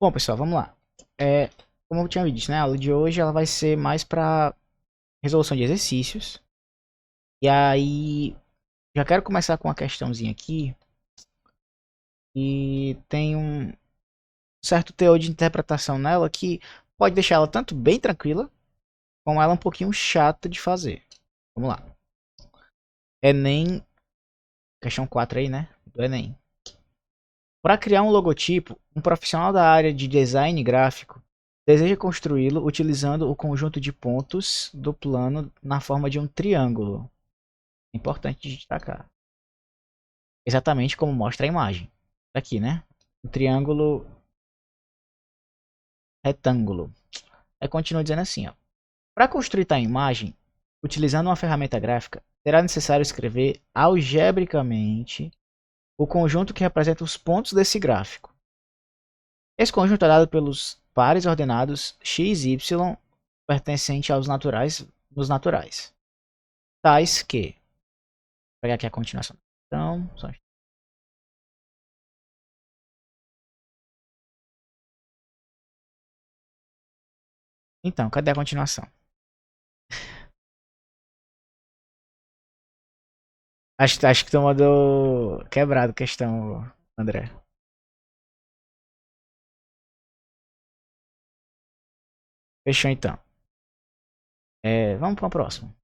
Bom, pessoal, vamos lá. Como eu tinha dito, né? A aula de hoje ela vai ser mais para resolução de exercícios. E aí, já quero começar com uma questãozinha aqui. E tem um certo teor de interpretação nela que pode deixar ela tanto bem tranquila, como ela um pouquinho chata de fazer. Vamos lá. Enem, questão 4 aí, né? Do Enem. Para criar um logotipo, um profissional da área de design gráfico deseja construí-lo utilizando o conjunto de pontos do plano na forma de um triângulo. Importante destacar. Exatamente como mostra a imagem. Aqui, né? Um triângulo retângulo. Aí continua dizendo assim, ó. Para construir a imagem, utilizando uma ferramenta gráfica, será necessário escrever algebricamente o conjunto que representa os pontos desse gráfico. Esse conjunto é dado pelos pares ordenados x e y pertencente aos naturais nos naturais. Tais que... Vou pegar aqui a continuação. Então, cadê a continuação? Acho que tu mandou quebrado a questão, André. Fechou então. Vamos para o próximo.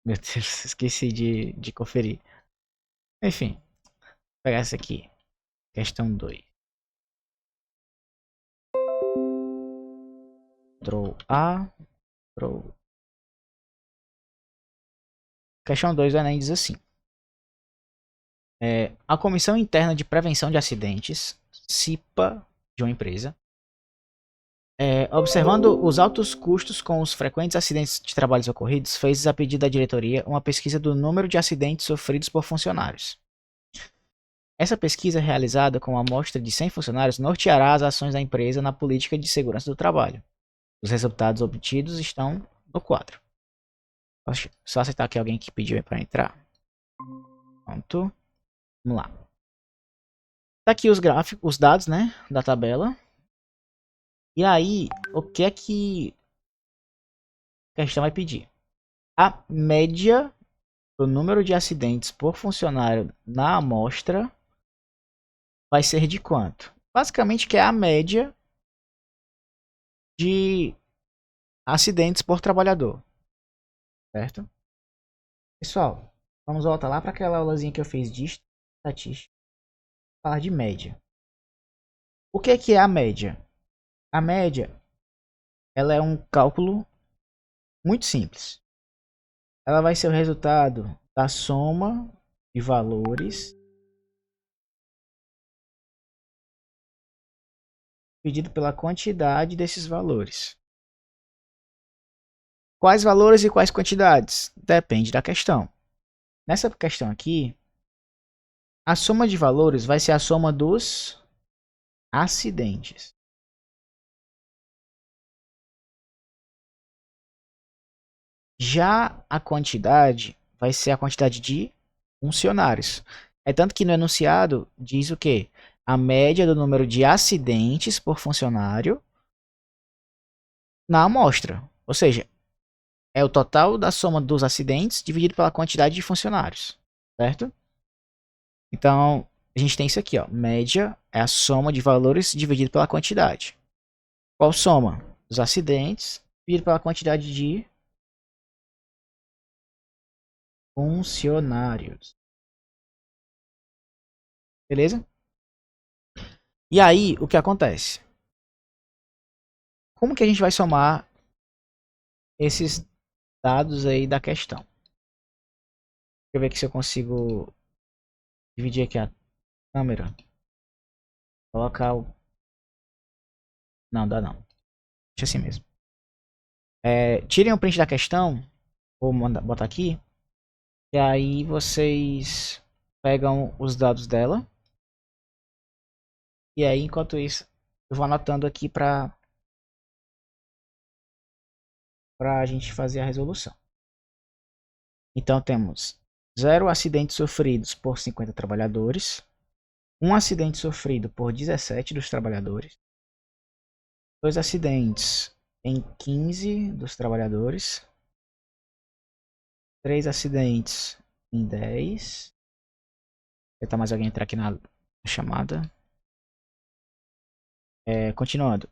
Meu Deus, esqueci de conferir. Enfim, vou pegar essa aqui. Questão 2. Ctrl A. Ctrl. Questão 2 do Enem diz assim. A Comissão Interna de Prevenção de Acidentes, CIPA, de uma empresa, observando os altos custos com os frequentes acidentes de trabalhos ocorridos, fez a pedido da diretoria uma pesquisa do número de acidentes sofridos por funcionários. Essa pesquisa, realizada com uma amostra de 100 funcionários, norteará as ações da empresa na política de segurança do trabalho. Os resultados obtidos estão no quadro. Só aceitar aqui alguém que pediu para entrar. Pronto. Vamos lá. Tá aqui os gráficos, os dados, né, da tabela. E aí, o que é que a questão vai pedir? A média do número de acidentes por funcionário na amostra vai ser de quanto? Basicamente que é a média de acidentes por trabalhador, certo? Pessoal, vamos voltar lá para aquela aulazinha que eu fiz de estatística, falar de média. O que é a média? A média, ela é um cálculo muito simples. Ela vai ser o resultado da soma de valores dividido pela quantidade desses valores. Quais valores e quais quantidades? Depende da questão. Nessa questão aqui, a soma de valores vai ser a soma dos acidentes. Já a quantidade vai ser a quantidade de funcionários. É tanto que no enunciado diz o quê? A média do número de acidentes por funcionário na amostra. Ou seja, é o total da soma dos acidentes dividido pela quantidade de funcionários. Certo? Então, a gente tem isso aqui, ó. Média é a soma de valores dividido pela quantidade. Qual soma? Os acidentes dividido pela quantidade de funcionários. Beleza? E aí, o que acontece? Como que a gente vai somar esses dados aí da questão? Deixa eu ver aqui se eu consigo dividir aqui a câmera. Colocar o... Não, dá não. Deixa assim mesmo. Tirem o print da questão. Vou botar aqui. E aí vocês pegam os dados dela. E aí, enquanto isso, eu vou anotando aqui para a gente fazer a resolução. Então temos 0 acidentes sofridos por 50 trabalhadores, um acidente sofrido por 17 dos trabalhadores, 2 acidentes em 15 dos trabalhadores. 3 acidentes em 10. Vou tentar mais alguém entrar aqui na chamada. Continuando.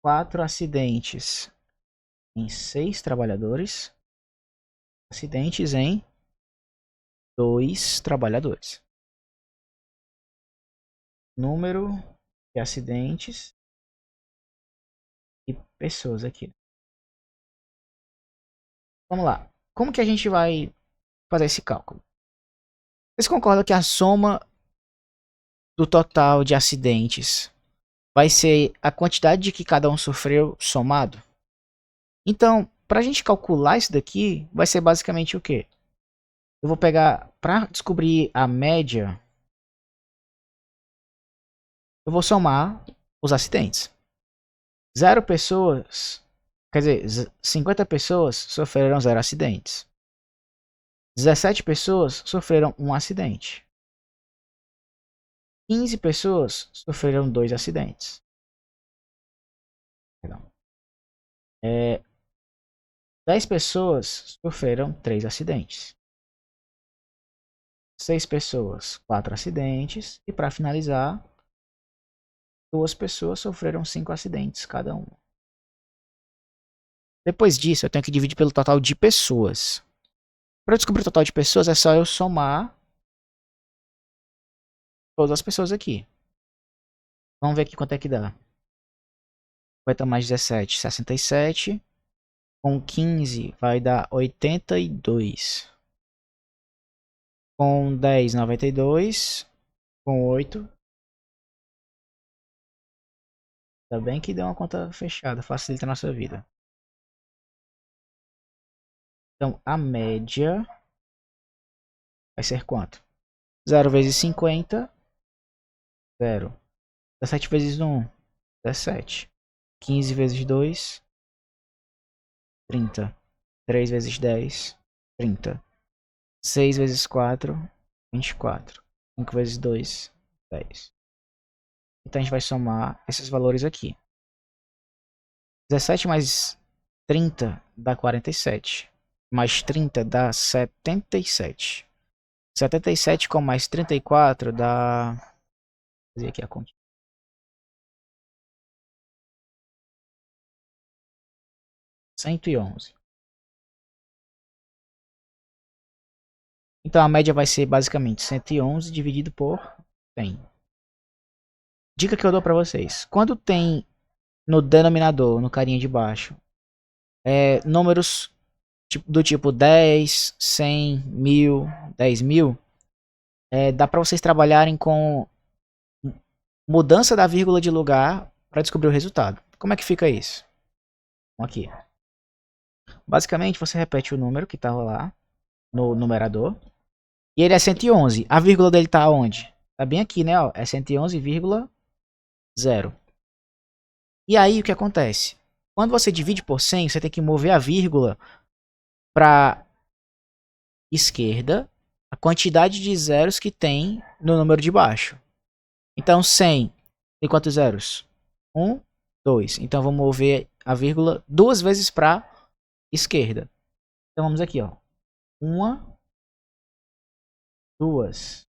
4 acidentes em 6 trabalhadores. Acidentes em 2 trabalhadores. Número de acidentes e pessoas aqui. Vamos lá. Como que a gente vai fazer esse cálculo? Vocês concordam que a soma do total de acidentes vai ser a quantidade de que cada um sofreu somado? Então, para a gente calcular isso daqui, vai ser basicamente o quê? Eu vou pegar, para descobrir a média, eu vou somar os acidentes. 0 pessoas, quer dizer, 50 pessoas sofreram 0 acidentes. 17 pessoas sofreram 1 acidente. 15 pessoas sofreram 2 acidentes. Perdão. 10 pessoas sofreram 3 acidentes. 6 pessoas, 4 acidentes. E para finalizar, 2 pessoas sofreram 5 acidentes cada uma. Depois disso, eu tenho que dividir pelo total de pessoas. Para descobrir o total de pessoas, é só eu somar todas as pessoas aqui. Vamos ver aqui quanto é que dá. 50 mais 17, 67. Com 15 vai dar 82. Com 10, 92. Com 8. Ainda bem que deu uma conta fechada, facilita a nossa vida. Então, a média vai ser quanto? 0 vezes 50, 0. 17 vezes 1, 17. 15 vezes 2, 30. 3 vezes 10, 30. 6 vezes 4, 24. 5 vezes 2, 10. Então a gente vai somar esses valores aqui. 17 mais 30 dá 47. Mais 30 dá 77. 77 com mais 34 dá... Vou fazer aqui a conta. 111. Então a média vai ser basicamente 111 dividido por 100. Dica que eu dou para vocês. Quando tem no denominador, no carinha de baixo, números do tipo 10, 100, 1000, 10.000, dá para vocês trabalharem com mudança da vírgula de lugar para descobrir o resultado. Como é que fica isso? Aqui. Basicamente, você repete o número que estava lá no numerador. E ele é 111. A vírgula dele está onde? Tá bem aqui, né? Ó, é 111,0. E aí, o que acontece? Quando você divide por 100, você tem que mover a vírgula para esquerda a quantidade de zeros que tem no número de baixo. Então, 100 tem quantos zeros? 1, 2. Então, vou mover a vírgula 2 vezes para esquerda. Então, vamos aqui, ó. 1, 2.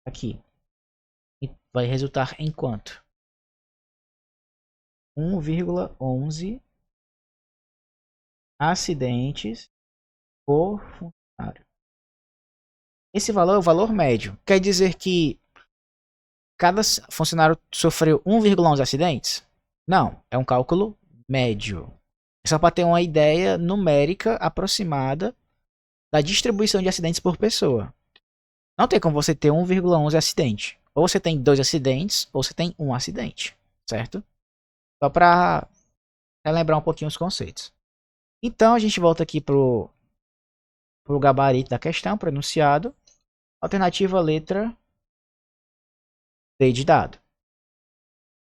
Aqui. E vai resultar em quanto? 1,11 acidentes por funcionário. Esse valor é o valor médio. Quer dizer que cada funcionário sofreu 1,11 acidentes? Não, é um cálculo médio. É só para ter uma ideia numérica aproximada da distribuição de acidentes por pessoa. Não tem como você ter 1,11 acidente. Ou você tem 2 acidentes, ou você tem 1 acidente. Certo? Só para relembrar um pouquinho os conceitos. Então a gente volta aqui pro gabarito da questão, para o enunciado. Alternativa letra D de dado.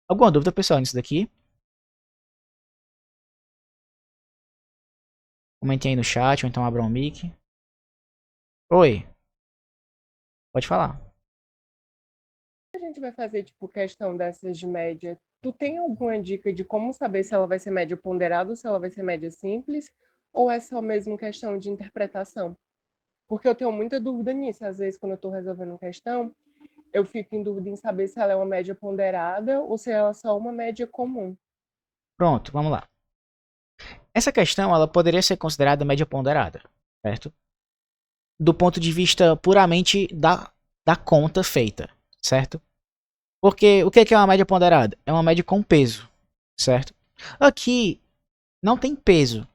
Alguma dúvida, pessoal, nisso daqui? Comentem aí no chat, ou então abram o mic. Oi. Pode falar. gente vai fazer, tipo, questão dessas de média, tu tem alguma dica de como saber se ela vai ser média ponderada ou se ela vai ser média simples? Ou é só mesmo questão de interpretação? Porque eu tenho muita dúvida nisso. Às vezes, quando eu estou resolvendo uma questão, eu fico em dúvida em saber se ela é uma média ponderada ou se ela é só uma média comum. Pronto, vamos lá. Essa questão ela poderia ser considerada média ponderada, certo? Do ponto de vista puramente da conta feita, certo? Porque o que é uma média ponderada? É uma média com peso, certo? Aqui não tem peso,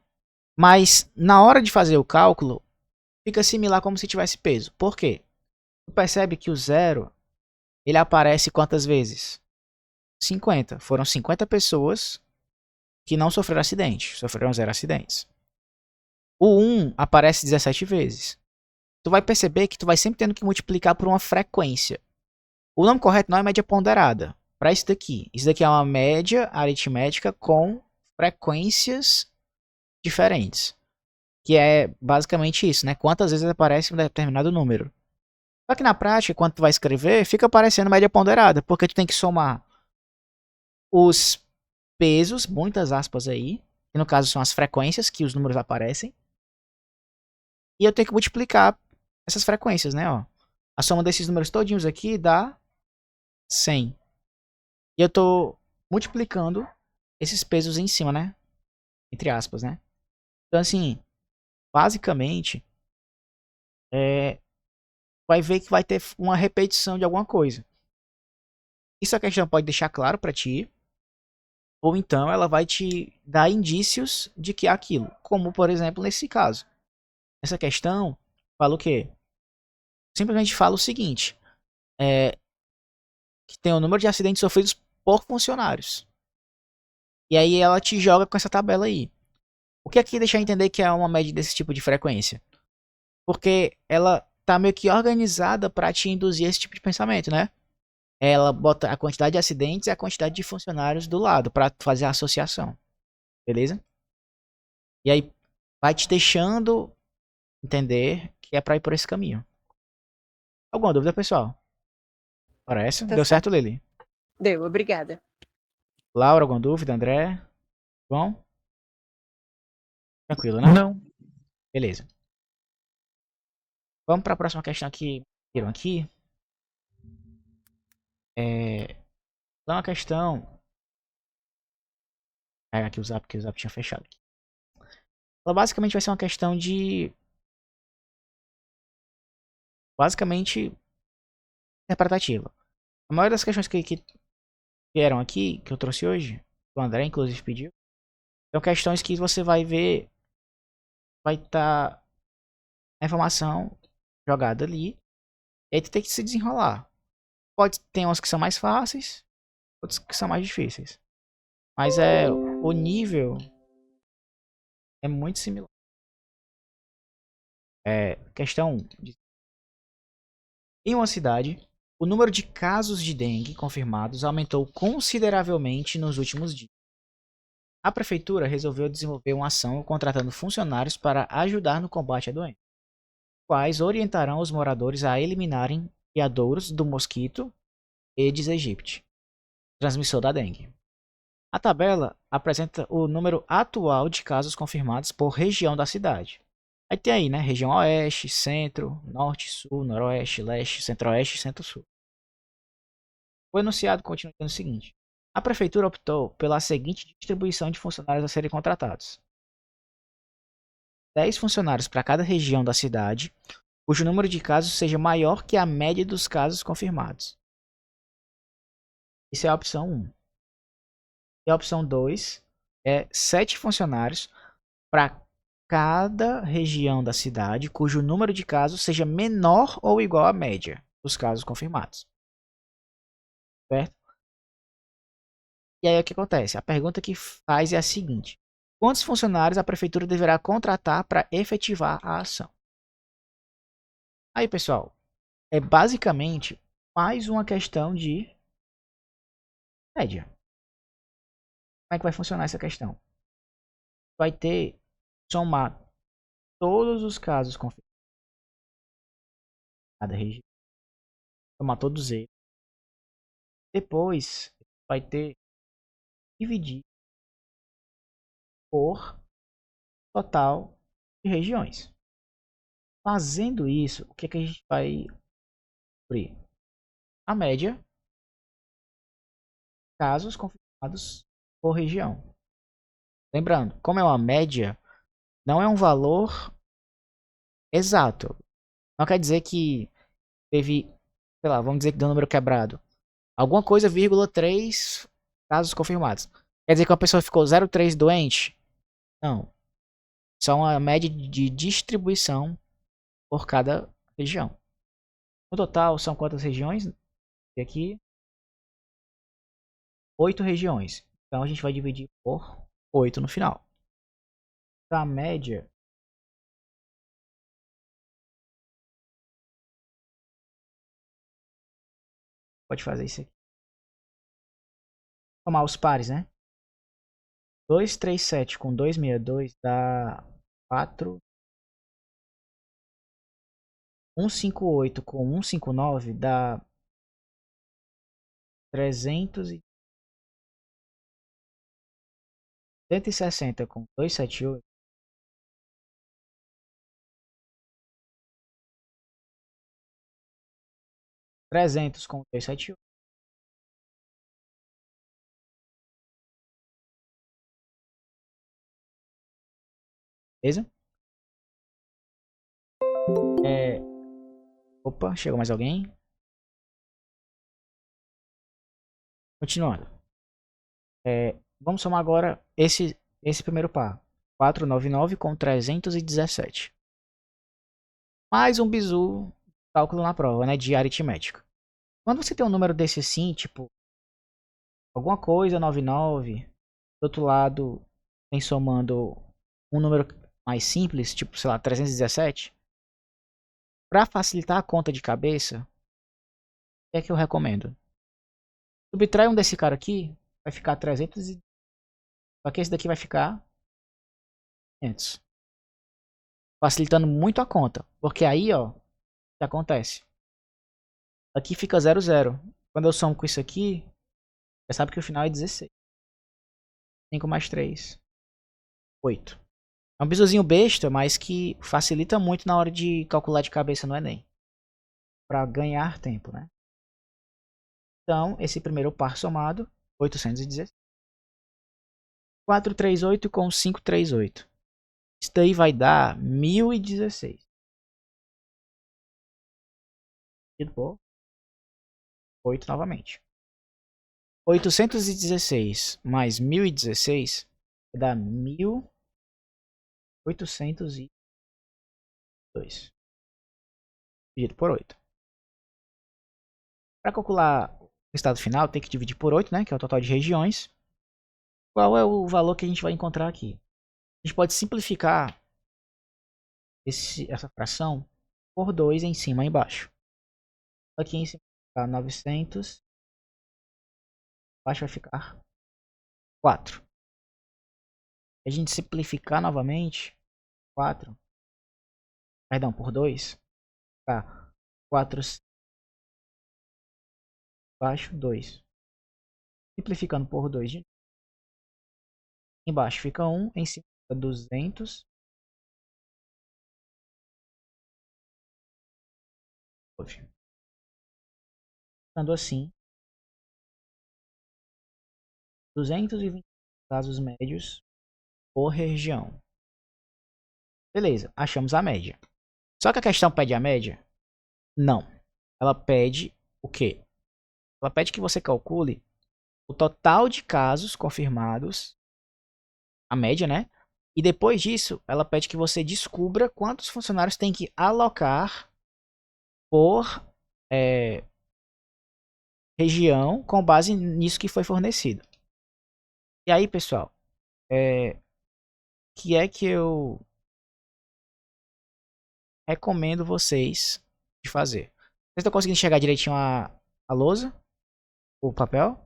mas na hora de fazer o cálculo fica similar como se tivesse peso. Por quê? Tu percebe que o zero ele aparece quantas vezes? 50. Foram 50 pessoas que não sofreram acidente, sofreram zero acidentes. O 1 aparece 17 vezes. Tu vai perceber que tu vai sempre tendo que multiplicar por uma frequência. O nome correto não é média ponderada. Para isso daqui. Isso daqui é uma média aritmética com frequências diferentes. Que é basicamente isso, né? Quantas vezes aparece um determinado número. Só que na prática, quando tu vai escrever, fica aparecendo média ponderada. Porque tu tem que somar os pesos, muitas aspas aí. Que no caso são as frequências que os números aparecem. E eu tenho que multiplicar essas frequências, né? Ó. A soma desses números todinhos aqui dá 100. E eu tô multiplicando esses pesos em cima, né? Entre aspas, né? Então, assim, basicamente, vai ver que vai ter uma repetição de alguma coisa. Isso a questão pode deixar claro para ti, ou então ela vai te dar indícios de que é aquilo. Como, por exemplo, nesse caso. Essa questão fala o quê? Simplesmente fala o seguinte, que tem o número de acidentes sofridos por funcionários. E aí ela te joga com essa tabela aí. O que aqui deixa eu entender que é uma média desse tipo de frequência? Porque ela tá meio que organizada para te induzir esse tipo de pensamento, né? Ela bota a quantidade de acidentes e a quantidade de funcionários do lado para fazer a associação, beleza? E aí vai te deixando entender que é para ir por esse caminho. Alguma dúvida, pessoal? Parece? Tá Deu certo, certo. Lili? Deu, obrigada. Laura, alguma dúvida? André? Bom? Tranquilo, né? Não. Beleza. Vamos para a próxima questão que viram aqui. É uma questão. Pegar aqui o zap, porque o zap tinha fechado aqui. Ela basicamente vai ser uma questão de. Basicamente interpretativa. A maioria das questões que vieram aqui, que eu trouxe hoje, o André inclusive pediu, são questões que você vai ver, vai estar a informação jogada ali, e aí tu tem que se desenrolar. Pode ter umas que são mais fáceis, outras que são mais difíceis. Mas o nível é muito similar. Questão 1. Em uma cidade, o número de casos de dengue confirmados aumentou consideravelmente nos últimos dias. A prefeitura resolveu desenvolver uma ação contratando funcionários para ajudar no combate à doença, quais orientarão os moradores a eliminarem criadouros do mosquito Aedes aegypti, transmissor da dengue. A tabela apresenta o número atual de casos confirmados por região da cidade. Aí tem aí, né? Região Oeste, Centro, Norte, Sul, Noroeste, Leste, Centro-Oeste e Centro-Sul. O enunciado continua dizendo o seguinte: a prefeitura optou pela seguinte distribuição de funcionários a serem contratados: 10 funcionários para cada região da cidade, cujo número de casos seja maior que a média dos casos confirmados. Isso é a opção 1. E a opção 2 é 7 funcionários para cada região da cidade, cujo número de casos seja menor ou igual à média dos casos confirmados. Certo? E aí o que acontece? A pergunta que faz é a seguinte: quantos funcionários a prefeitura deverá contratar para efetivar a ação? Aí, pessoal, é basicamente mais uma questão de média. Como é que vai funcionar essa questão? Vai ter somar todos os casos confirmados em cada região, somar todos eles, Depois vai ter que dividir por total de regiões. Fazendo isso, o que, que a gente vai descobrir? A média, casos confirmados por região. Lembrando, como é uma média, não é um valor exato. Não quer dizer que teve, sei lá, vamos dizer que deu um número quebrado. Alguma coisa, vírgula 3 casos confirmados. Quer dizer que uma pessoa ficou 0,3 doente? Não. Só uma média de distribuição por cada região. No total, são quantas regiões? E aqui, 8 regiões. Então, a gente vai dividir por 8 no final. A média pode fazer isso aqui. Tomar os pares, né? 237 com 262 dá 4. 158 com 159 dá 300 e 160 com 278. 300 com 278. Beleza? Opa, chegou mais alguém? Continuando. Vamos somar agora esse primeiro par. 499 com 317. Mais um bizu cálculo na prova, né? De aritmética. Quando você tem um número desse assim, tipo, alguma coisa 99, do outro lado tem somando um número mais simples, tipo, sei lá, 317. Para facilitar a conta de cabeça, o que é que eu recomendo? Subtrai um desse cara aqui, vai ficar 300 e... Só que esse daqui vai ficar 500. Facilitando muito a conta. Porque aí, ó, o que acontece? Aqui fica 00. Quando eu somo com isso aqui, já sabe que o final é 16. 5 mais 3, 8. É um bizuzinho besta, mas que facilita muito na hora de calcular de cabeça no Enem. Para ganhar tempo, né? Então, esse primeiro par somado, 816. 438 com 538. Isso daí vai dar 1016. Dividido por 8 novamente. 816 mais 1016 vai dar 1802. Dividido por 8. Para calcular o resultado final, tem que dividir por 8, né? Que é o total de regiões. Qual é o valor que a gente vai encontrar aqui? A gente pode simplificar essa fração por 2 em cima e embaixo. Aqui em cima vai ficar 900. Embaixo vai ficar 4. A gente simplificar novamente 4. Perdão, por 2. Tá. 4 embaixo 2. Simplificando por 2 de embaixo fica 1, em cima fica 200. Ficando assim, 220 casos médios por região. Beleza, achamos a média. Só que a questão pede a média? Não. Ela pede o quê? Ela pede que você calcule o total de casos confirmados, a média, né? E depois disso, ela pede que você descubra quantos funcionários tem que alocar por região com base nisso que foi fornecido. E aí, pessoal, que é que eu recomendo vocês de fazer? Vocês estão conseguindo enxergar direitinho a lousa? O papel?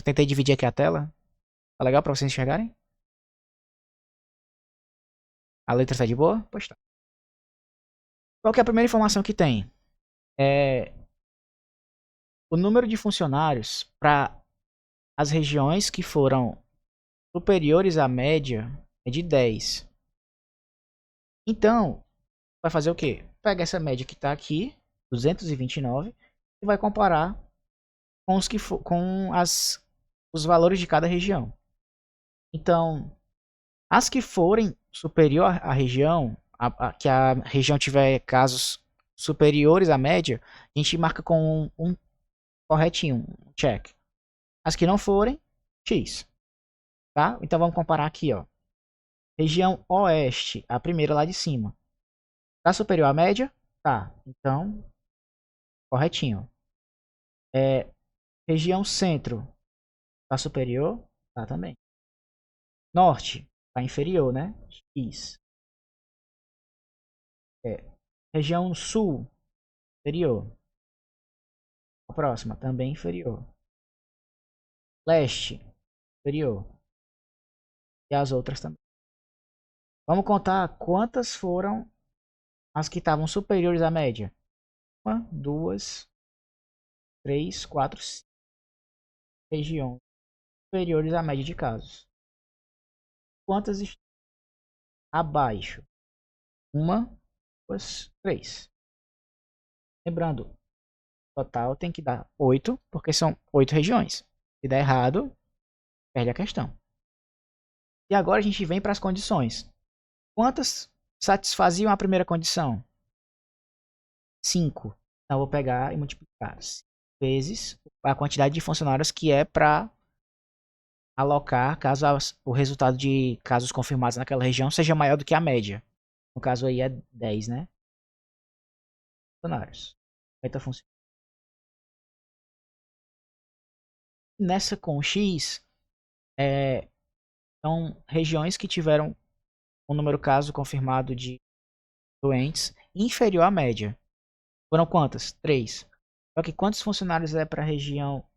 Tentei dividir aqui a tela. Tá legal pra vocês enxergarem? A letra está de boa? Pois tá. Qual que é a primeira informação que tem? O número de funcionários para as regiões que foram superiores à média é de 10. Então, vai fazer o quê? Pega essa média que está aqui, 229, e vai comparar com os valores de cada região. Então, as que forem superior à região, que a região tiver casos superiores à média, a gente marca com um corretinho, um check. As que não forem, X. Tá? Então vamos comparar aqui, ó. Região Oeste, a primeira lá de cima. Tá superior à média? Tá. Então, corretinho. Região Centro, tá superior? Tá também. Norte, tá inferior, né? X. Região Sul, inferior. A próxima, também inferior. Leste, inferior. E as outras também. Vamos contar quantas foram as que estavam superiores à média. 1, 2, 3, 4, 5 regiões superiores à média de casos. Quantas estão abaixo? 1, 2, 3. Lembrando, total tem que dar 8, porque são 8 regiões. Se der errado, perde a questão. E agora a gente vem para as condições. Quantas satisfaziam a primeira condição? 5. Então eu vou pegar e multiplicar 5 vezes a quantidade de funcionários que é para alocar caso o resultado de casos confirmados naquela região seja maior do que a média. No caso aí é 10, né? Funcionários. Eita, funciona. Nessa com X, são regiões que tiveram um número caso confirmado de doentes inferior à média. Foram quantas? 3. Só que quantos funcionários é para a região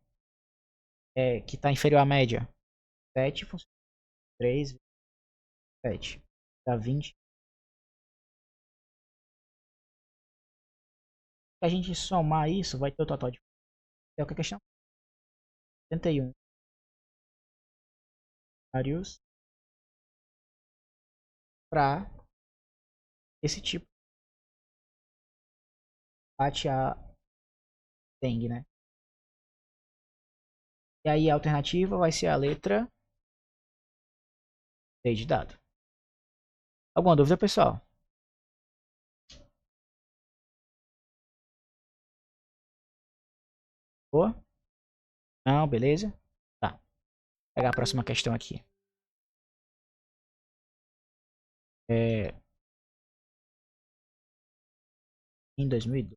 que está inferior à média? 7 funcionários. 3, 7. Dá 20. Se a gente somar isso, vai ter o total de... É o que a questão. 71 funcionários para esse tipo de combate a dengue, né? E aí a alternativa vai ser a letra D de dado. Alguma dúvida, pessoal? Boa? Não, beleza? Tá. Vou pegar a próxima questão aqui. Em 2002.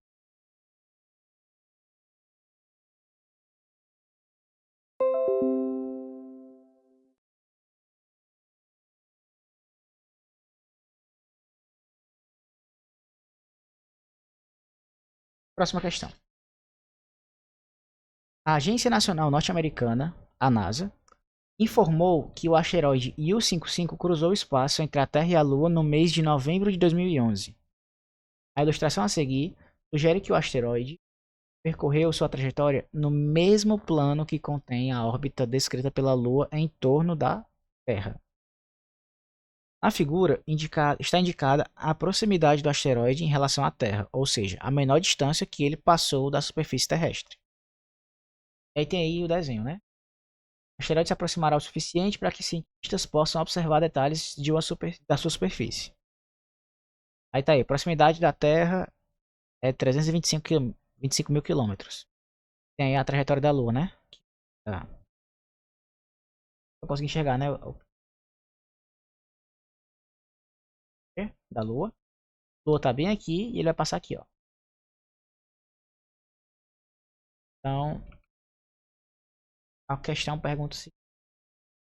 Próxima questão. A Agência Nacional Norte-Americana, a NASA, informou que o asteroide Yu-55 cruzou o espaço entre a Terra e a Lua no mês de novembro de 2011. A ilustração a seguir sugere que o asteroide percorreu sua trajetória no mesmo plano que contém a órbita descrita pela Lua em torno da Terra. Na figura está indicada a proximidade do asteroide em relação à Terra, ou seja, a menor distância que ele passou da superfície terrestre. E aí tem aí o desenho, né? O asteroide se aproximará o suficiente para que cientistas possam observar detalhes da sua superfície. Aí tá aí, proximidade da Terra é 325 mil quilômetros. Tem aí a trajetória da Lua, né? Tá. Eu consegui enxergar, né? Da Lua. A Lua tá bem aqui e ele vai passar aqui, ó. Então, a questão pergunta se,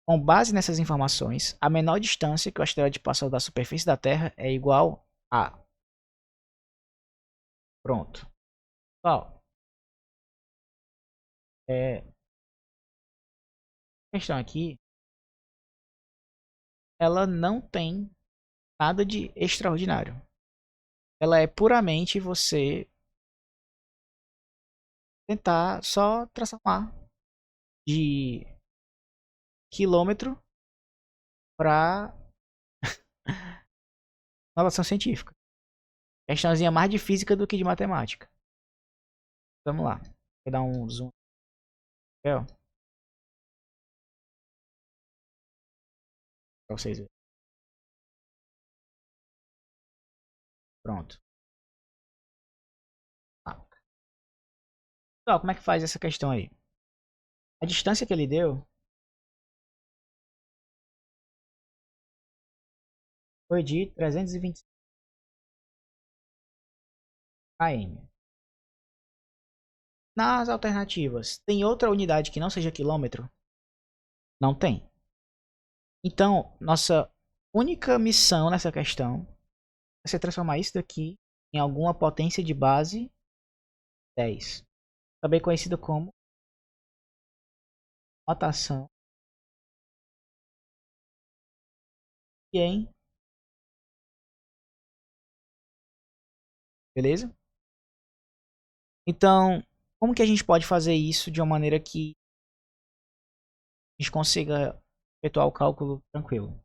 com base nessas informações, a menor distância que o asteroide passou da superfície da Terra é igual a... Pronto. Pessoal, a questão aqui, ela não tem nada de extraordinário. Ela é puramente você tentar só transformar de quilômetro para notação científica. Questãozinha mais de física do que de matemática. Vamos lá. Vou dar um zoom. Para vocês verem. Pronto. Então, como é que faz essa questão aí? A distância que ele deu foi de 325 km. Nas alternativas, tem outra unidade que não seja quilômetro? Não tem. Então, nossa única missão nessa questão é ser transformar isso daqui em alguma potência de base 10. Também conhecida como notação em. Beleza? Então, como que a gente pode fazer isso de uma maneira que a gente consiga efetuar o cálculo tranquilo?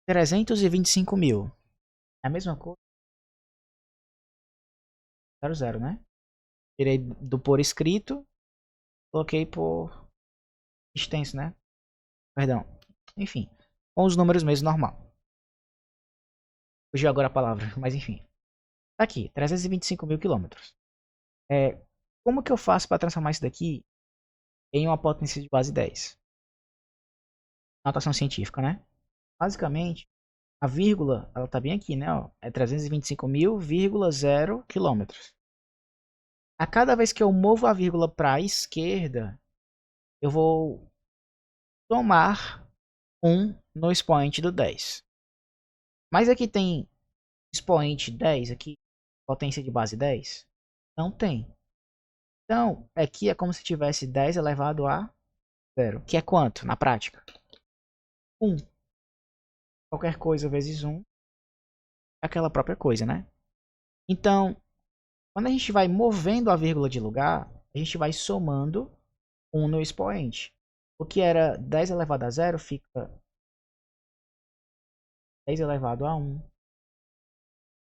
325 mil. É a mesma coisa? 00, né? Tirei do por escrito, coloquei por extenso, né? Perdão. Enfim, com os números mesmo normal. Fugiu agora a palavra, mas enfim. Tá aqui, 325 mil quilômetros. Como que eu faço para transformar isso daqui em uma potência de base 10? Notação científica, né? Basicamente, a vírgula, ela tá bem aqui, né? Ó, é 325.000,0 quilômetros. A cada vez que eu movo a vírgula para a esquerda, eu vou somar 1 no expoente do 10. Mas aqui tem expoente 10 aqui, potência de base 10? Não tem. Então, aqui é como se tivesse 10 elevado a 0, que é quanto na prática? 1. Qualquer coisa vezes 1 é aquela própria coisa, né? Então, quando a gente vai movendo a vírgula de lugar, a gente vai somando 1 no expoente. O que era 10 elevado a 0 fica 10 elevado a 1.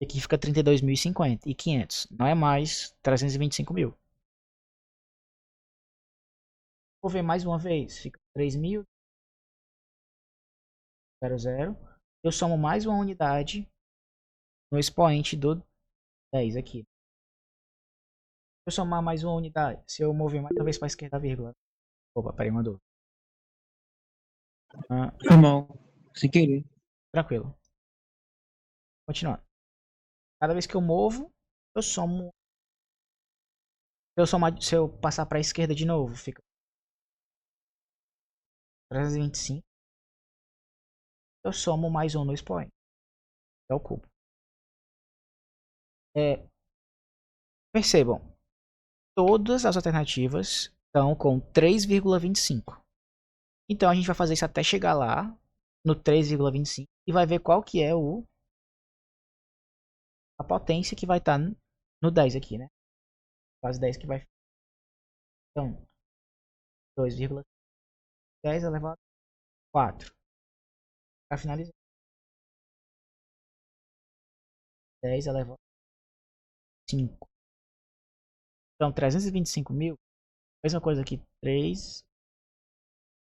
E aqui fica 32.050 e 500. Não é mais 325 mil. Vou ver mais uma vez. Fica 3.000. Eu somo mais uma unidade no expoente do 10 aqui. Se eu somar mais uma unidade, se eu mover mais uma vez para a esquerda a vírgula. Opa, peraí, mandou. Foi mal, sem querer. Tranquilo. Continuando. Cada vez que eu movo, eu somo. Se eu passar para a esquerda de novo, fica 325. Eu somo mais um no expoente. É o cubo. Percebam, todas as alternativas estão com 3,25. Então a gente vai fazer isso até chegar lá no 3,25 e vai ver qual que é a potência que vai estar no 10 aqui, né? Quase 10 que vai ficar. Então, 2,10 elevado a 4. Para finalizar, 10 elevado a 5. Então, 325 mil, mesma coisa aqui, 3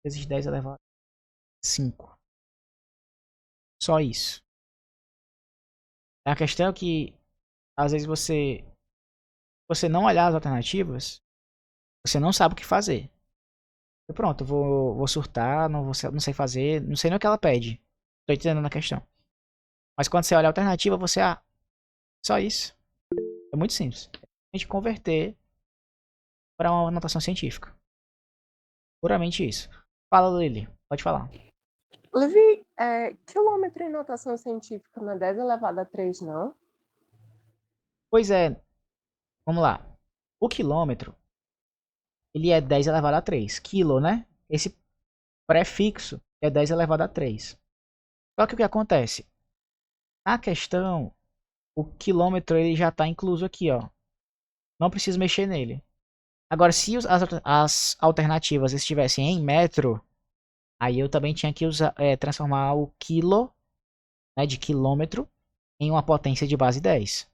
vezes 10 elevado a 5. Só isso. A questão é que, às vezes, você não olhar as alternativas, você não sabe o que fazer. E pronto, vou surtar, não sei fazer, não sei nem o que ela pede. Tô entendendo a questão. Mas quando você olha a alternativa, você, só isso. É muito simples. A gente converter para uma notação científica. Puramente isso. Fala, Lily. Pode falar. Levi, quilômetro em notação científica não é 10 elevado a 3, não? Pois é. Vamos lá. O quilômetro, ele é 10 elevado a 3. Quilo, né? Esse prefixo é 10 elevado a 3. Só que o que acontece? Na questão, o quilômetro ele já está incluso aqui, ó. não preciso mexer nele. Agora, se as alternativas estivessem em metro, aí eu também tinha que transformar o quilo, né, de quilômetro em uma potência de base 10.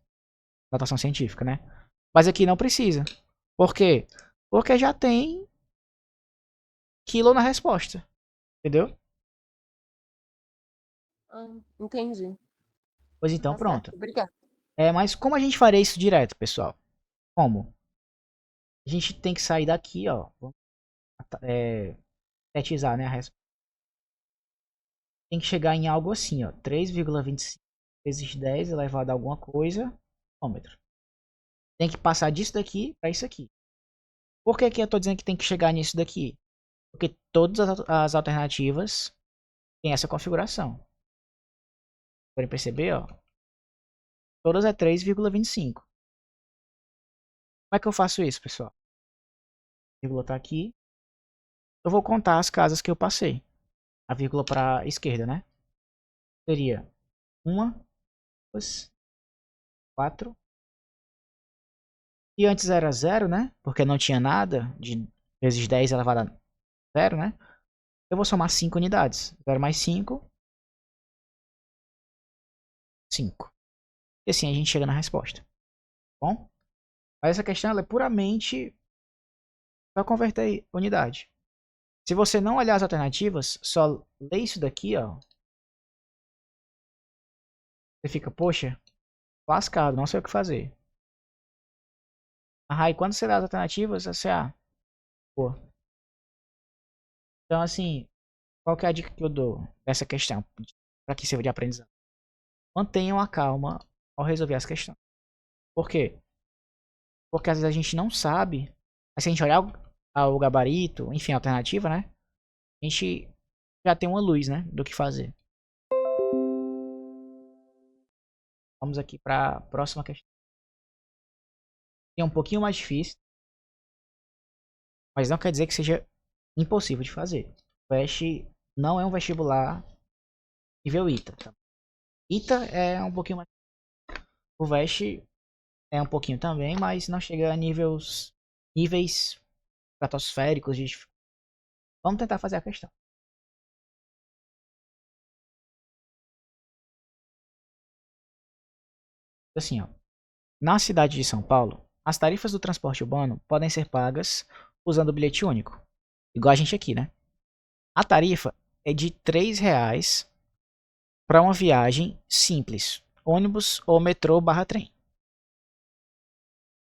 Notação científica, né? Mas aqui não precisa. Por quê? Porque já tem quilo na resposta. Entendeu? Entendi. Pois então, Tá certo. pronto. Obrigada. Mas como a gente faria isso direto, pessoal? Como? A gente tem que sair daqui, ó. Vamos sintetizar, né? Tem que chegar em algo assim, ó. 3,25 vezes 10 elevado a alguma coisa, quilômetro. Tem que passar disso daqui para isso aqui. Por que que eu tô dizendo que tem que chegar nisso daqui? Porque todas as alternativas têm essa configuração. Podem perceber, ó. Todas é 3,25. Como é que eu faço isso, pessoal? A vírgula tá aqui. Eu vou contar as casas que eu passei. A vírgula para a esquerda, né? Seria 1, 2, 4. E antes era 0, né? Porque não tinha nada de vezes 10 elevado a 0, né? Eu vou somar 5 unidades. 0 mais 5, 5. E assim a gente chega na resposta. Tá bom? Mas essa questão ela é puramente para converter unidade. Se você não olhar as alternativas, só lê isso daqui, ó. Você fica, poxa, lascado, não sei o que fazer. Ah, e quando você lê as alternativas, você, pô. Então, assim, qual que é a dica que eu dou dessa questão? Para que sirva de aprendizado? Mantenham a calma ao resolver as questões. Por quê? Porque às vezes a gente não sabe. Mas se a gente olhar o gabarito, enfim, a alternativa, né? A gente já tem uma luz, né? Do que fazer. Vamos aqui para a próxima questão. É um pouquinho mais difícil. Mas não quer dizer que seja impossível de fazer. O VEST não é um vestibular nível ITA. Tá? ITA é um pouquinho mais. O VEST é um pouquinho também, mas não chega a níveis estratosféricos de. Vamos tentar fazer a questão. Assim, ó. Na cidade de São Paulo, as tarifas do transporte urbano podem ser pagas usando o bilhete único. Igual a gente aqui, né? A tarifa é de R$ 3 para uma viagem simples, ônibus ou metrô/trem.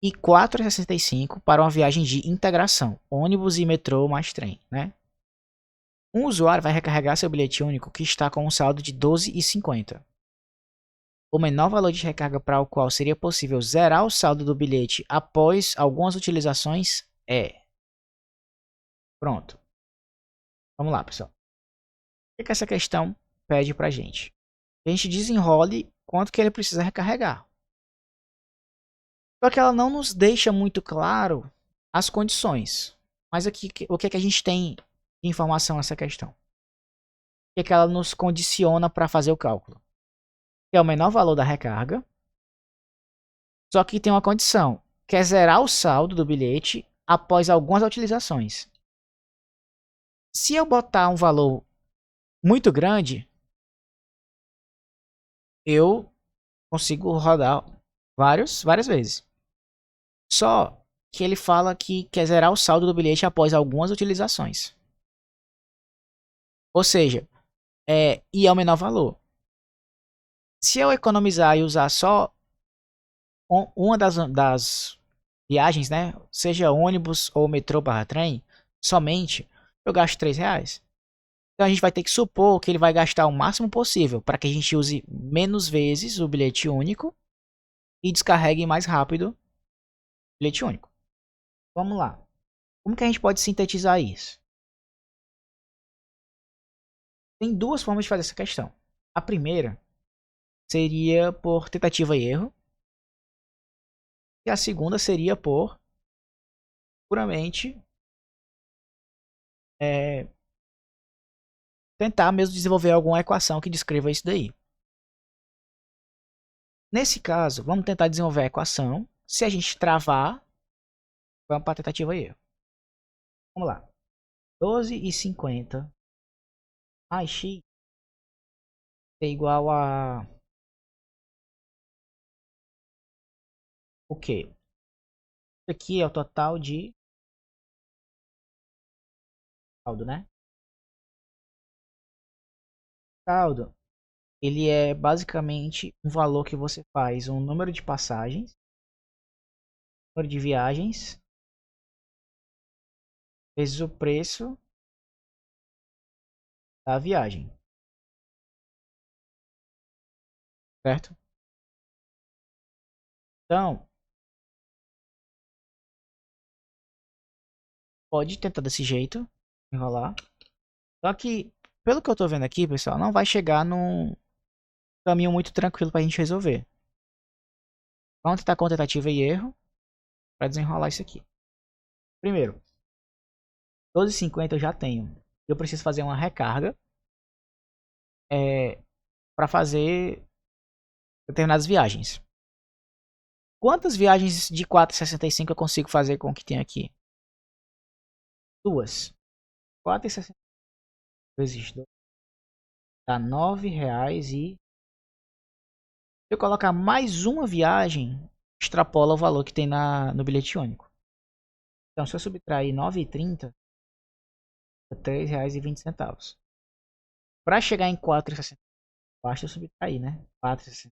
E R$ 4,65 para uma viagem de integração, ônibus e metrô mais trem, né? Um usuário vai recarregar seu bilhete único que está com um saldo de R$ 12,50. O menor valor de recarga para o qual seria possível zerar o saldo do bilhete após algumas utilizações é. Pronto. Vamos lá, pessoal. O que essa questão pede pra gente? Que a gente desenrole quanto que ele precisa recarregar. Só que ela não nos deixa muito claro as condições. Mas aqui, o que é que a gente tem de informação nessa questão? O que é que ela nos condiciona para fazer o cálculo? Que é o menor valor da recarga. Só que tem uma condição, que é zerar o saldo do bilhete após algumas utilizações. Se eu botar um valor muito grande, eu consigo rodar várias vezes. Só que ele fala que quer zerar o saldo do bilhete após algumas utilizações. Ou seja, e é o menor valor. Se eu economizar e usar só uma das viagens, né? Seja ônibus ou metrô/trem, somente eu gasto R$ 3. Então a gente vai ter que supor que ele vai gastar o máximo possível para que a gente use menos vezes o bilhete único e descarregue mais rápido o bilhete único. Vamos lá. Como que a gente pode sintetizar isso? Tem duas formas de fazer essa questão. A primeira seria por tentativa e erro. E a segunda seria por puramente tentar mesmo desenvolver alguma equação que descreva isso daí. Nesse caso, vamos tentar desenvolver a equação. Se a gente travar, Vamos para tentativa e erro. Vamos lá. 12,50 mais x é igual a o quê? Isso aqui é o total de saldo, né? Saldo, ele é basicamente um valor que você faz um número de passagens, número de viagens, vezes o preço da viagem, certo? Então, pode tentar desse jeito, enrolar. Só que, pelo que eu tô vendo aqui, pessoal, não vai chegar num caminho muito tranquilo pra gente resolver. Vamos tentar com tentativa e erro para desenrolar isso aqui. Primeiro, 12,50 eu já tenho. Eu preciso fazer uma recarga para fazer determinadas viagens. Quantas viagens de 4,65 eu consigo fazer com o que tem aqui? Duas. 4,65 vezes 2 dá R$9 e... Se eu colocar mais uma viagem, extrapola o valor que tem no bilhete único. Então, se eu subtrair 9,30, é R$3,20. Para chegar em 4,60, basta eu subtrair, né? 4,60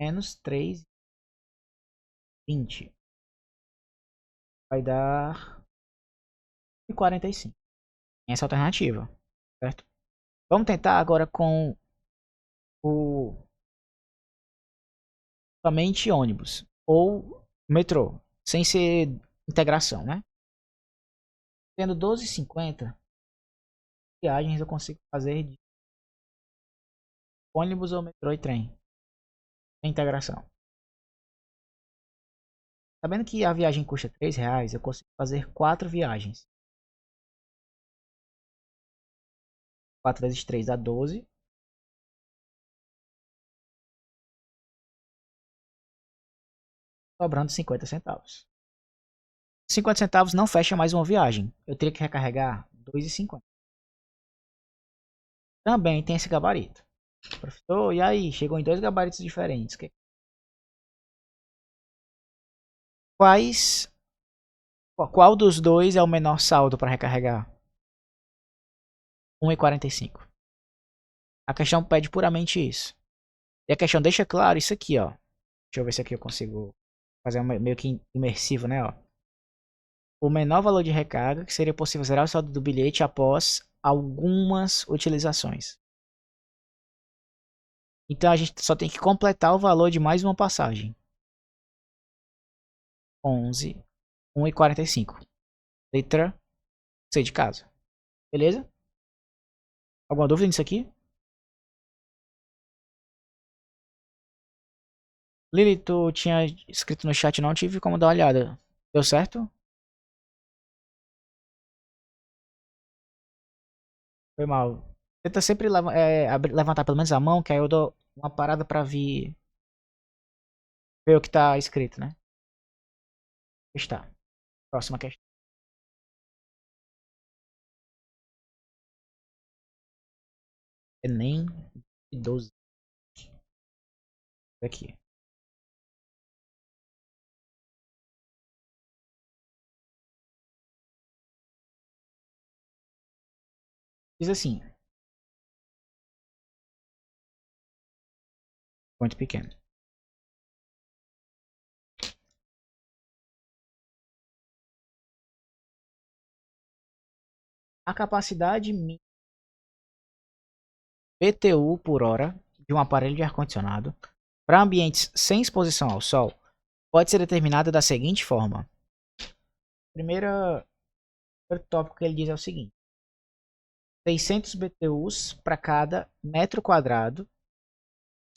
menos 3,20 vai dar 45. Essa é a alternativa, certo? Vamos tentar agora com o somente ônibus ou metrô, sem ser integração, né? Tendo 12,50 viagens eu consigo fazer de ônibus ou metrô e trem, sem integração. Sabendo que a viagem custa R$3, eu consigo fazer 4 viagens. 4 vezes 3 dá 12. Sobrando 50 centavos. 50 centavos não fecha mais uma viagem. Eu teria que recarregar 2,50. Também tem esse gabarito. Professor, e aí? Chegou em 2 gabaritos diferentes. Qual dos dois é o menor saldo para recarregar? 1,45. A questão pede puramente isso. E a questão deixa claro isso aqui, ó. Deixa eu ver se aqui eu consigo fazer meio que imersivo, né, ó. O menor valor de recarga que seria possível zerar o saldo do bilhete após algumas utilizações. Então a gente só tem que completar o valor de mais uma passagem. 11, 1,45. Letra C de casa. Beleza? Alguma dúvida nisso aqui? Lili, tu tinha escrito no chat, não tive como dar uma olhada. Deu certo? Foi mal. Tenta sempre levantar pelo menos a mão, que aí eu dou uma parada pra ver o que tá escrito, né? Está. Próxima questão. Enem 12. Aqui. Diz assim. Muito pequeno. A capacidade mínima BTU por hora de um aparelho de ar-condicionado para ambientes sem exposição ao sol pode ser determinada da seguinte forma. Primeiro tópico que ele diz é o seguinte. 600 BTUs para cada metro quadrado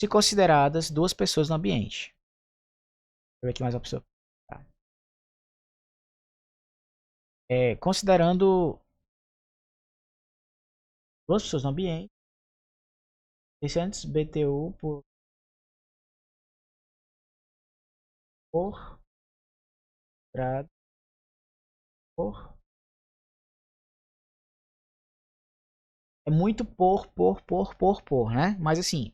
se consideradas 2 pessoas no ambiente. Deixa eu ver aqui mais uma pessoa. Tá. Considerando 2 pessoas no ambiente, 600 BTU por quadrado por. É muito por, né? Mas assim,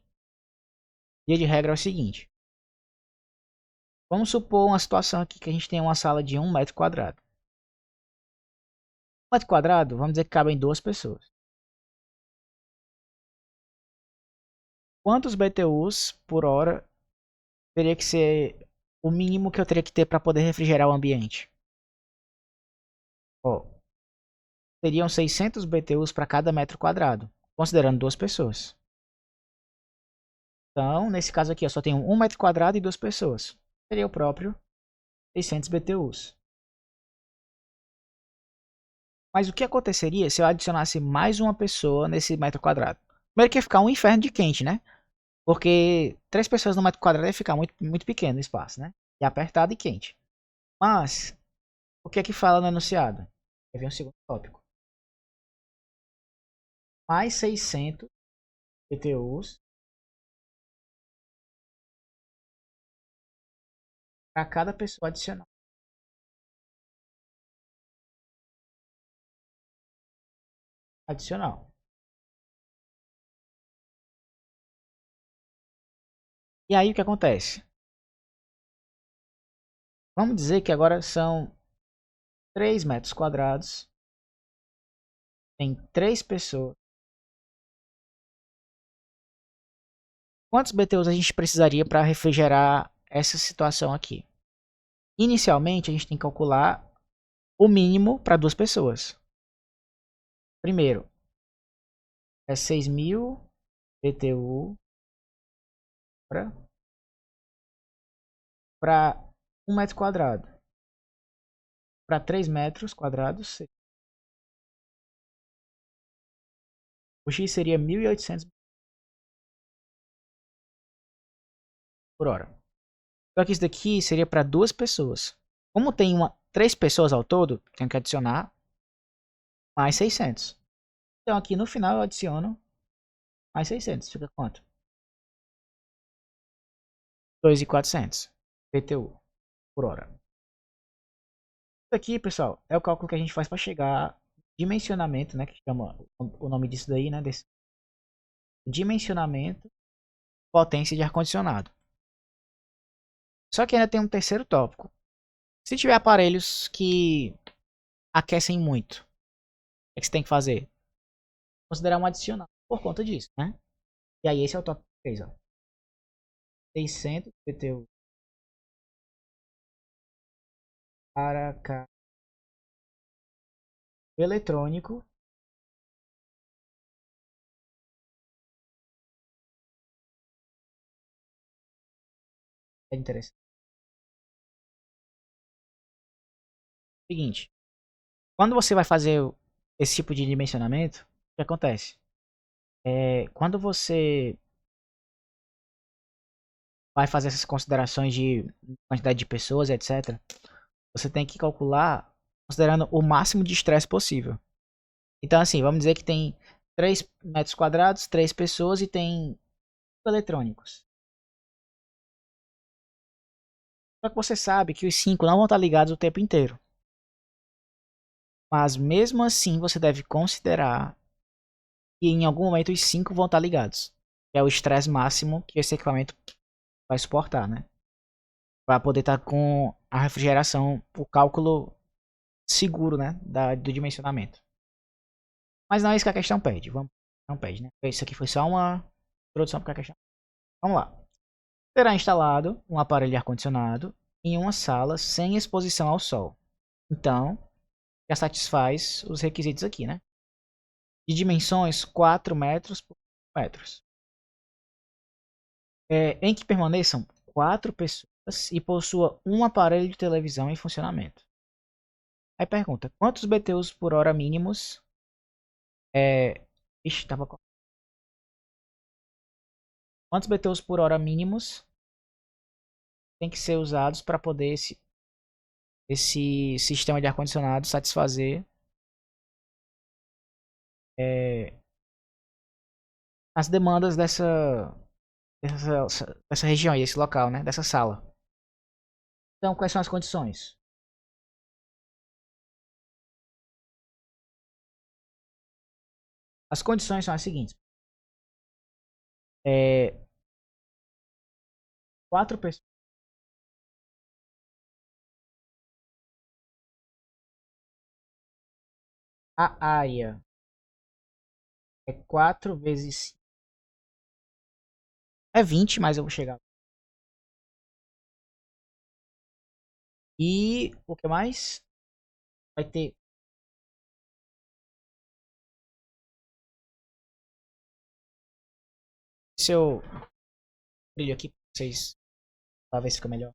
via de regra é o seguinte. Vamos supor uma situação aqui que a gente tem uma sala de 1 metro quadrado. 1 metro quadrado, vamos dizer que cabem 2 pessoas. Quantos BTUs por hora teria que ser o mínimo que eu teria que ter para poder refrigerar o ambiente? Ó, seriam 600 BTUs para cada metro quadrado, considerando 2 pessoas. Então, nesse caso aqui, eu só tenho 1 metro quadrado e 2 pessoas. Seria o próprio 600 BTUs. Mas o que aconteceria se eu adicionasse mais uma pessoa nesse metro quadrado? Primeiro que ia ficar um inferno de quente, né? Porque 3 pessoas no metro quadrado ia ficar muito pequeno o espaço, né? E apertado e quente. Mas, o que é que fala no enunciado? Aí vem o segundo tópico. Mais 600 BTUs para cada pessoa adicional. Adicional. E aí o que acontece? Vamos dizer que agora são 3 metros quadrados. Tem 3 pessoas. Quantos BTUs a gente precisaria para refrigerar essa situação aqui? Inicialmente, a gente tem que calcular o mínimo para 2 pessoas. Primeiro, é 6.000 BTU para 1 metro quadrado. Para 3 metros quadrados, o X seria 1.800 por hora. Só que isso daqui seria para 2 pessoas. Como tem 3 pessoas ao todo, tenho que adicionar mais 600. Então aqui no final eu adiciono mais 600. Fica quanto? 2.400 BTU por hora. Isso aqui, pessoal, é o cálculo que a gente faz para chegar dimensionamento, né, que chama o nome disso daí, né, desse dimensionamento potência de ar-condicionado. Só que ainda tem um terceiro tópico. Se tiver aparelhos que aquecem muito, o que você tem que fazer? Considerar um adicional por conta disso, né? E aí esse é o tópico 3, ó. 600 BTU para cá eletrônico é interessante. Seguinte, quando você vai fazer esse tipo de dimensionamento, o que acontece? Quando você vai fazer essas considerações de quantidade de pessoas, etc., você tem que calcular considerando o máximo de estresse possível. Então, assim, vamos dizer que tem 3 metros quadrados, 3 pessoas e tem eletrônicos. Só que você sabe que os 5 não vão estar ligados o tempo inteiro. Mas mesmo assim, você deve considerar que em algum momento os 5 vão estar ligados. Que é o estresse máximo que esse equipamento vai suportar, né? Para poder estar com a refrigeração, o cálculo seguro, né? Do dimensionamento. Mas não é isso que a questão pede. Não pede, né? Isso aqui foi só uma introdução para a questão. Vamos lá. Será instalado um aparelho de ar-condicionado em uma sala sem exposição ao sol. Então, já satisfaz os requisitos aqui, né? De dimensões 4 metros por 5 metros. Em que permaneçam 4 pessoas e possua um aparelho de televisão em funcionamento. Aí pergunta, quantos BTUs por hora mínimos quantos BTUs por hora mínimos tem que ser usados para poder esse sistema de ar-condicionado satisfazer as demandas dessa região aí, desse local, né? Dessa sala. Então, quais são as condições? As condições são as seguintes. 4 pessoas. A área é 4 vezes 5. É 20, mas eu vou chegar. E o que mais? Vai ter. Se eu brilho aqui pra vocês, talvez fica melhor.